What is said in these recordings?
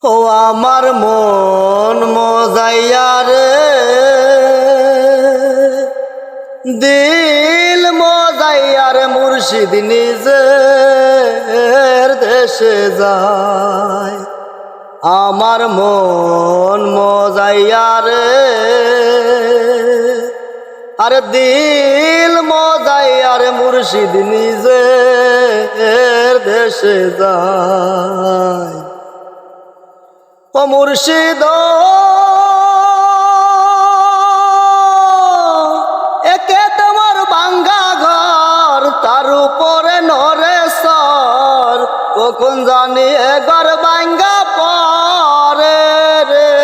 ও আমার মন মজাইয়া রে, দিল মজাইয়া রে, মুর্শিদ নিজের দেশে যায়। আমার মন মজাইয়া রে, আরে দিল মজাইয়া রে, মুর্শিদ নিজের দেশে যায়। ও মুর্শিদ একে তোমার ভাঙ্গা ঘর, তার উপরে নরে সর, কখন জানি এ ঘর ভাঙ্গা পরে রে।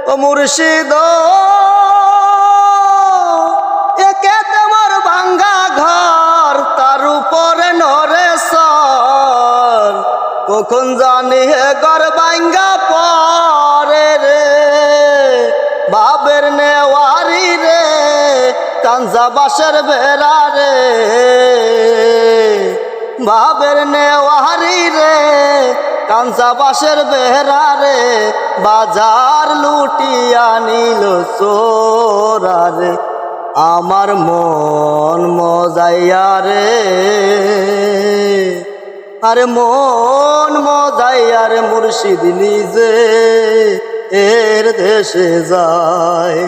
ও মুর্শিদ একে তোমার ভাঙ্গা ঘর, তার উপরে নরে সর, কখন জানি হে ঘর ভাঙ্গা পরে রে। বাবের নেওয়ারি রে, কাঞ্জা বাসের বেড়া রে, বাবের নেওয়ারি রে, কাঞ্জা বাসের বেড়া রে, বাজার লুটিয়া নিল চোরা রে। আমার মন মজাইয়া রে, আরে মন মজাইয়া রে, মুর্শিদ নিজে এর দেশে যায়।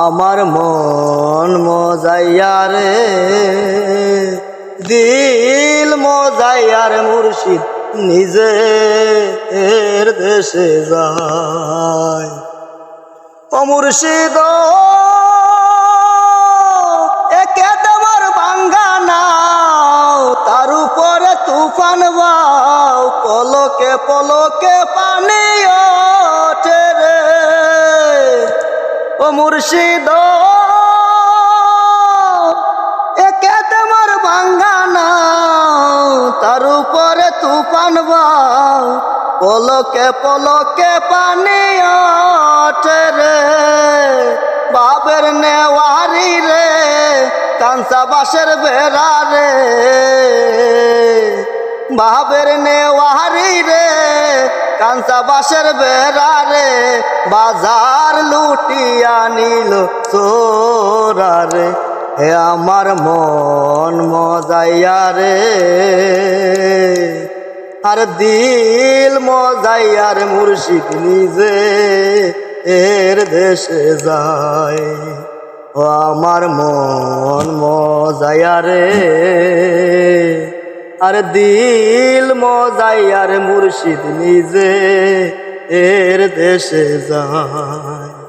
আমার মন মজাইয়া রে, দিল মজাইয়া রে, মুর্শিদ নিজে এর দেশে যায়। ও মুর্শিদ একে তোমার ভাঙ্গা নাও, তার উপরে তুফান বাও, পলকে পলকে পানি ওঠে রে। ও মুর্শিদ একে তোমার ভাঙ্গা নাও, তার উপরে তুফান বাও, পলকে পলকে পানি ওঠে রে। বাবের নেওয়ারি রে, কাঞ্চা বাসের বেড়া রে, বাবের নেওয়ারি রে, কাঞ্চা বাসের বেড়া রে, বাজার লুটিয়া নিল চোরা রে। হে আমার মন মজাইয়া রে, আর দিল মজাইয়া রে, মুর্শিদ নিজে এর দেশে যায়। ও আমার মন মজাইয়া রে, আর দিল মজাইয়া রে, মুর্শিদ নিজে এর দেশে যায়।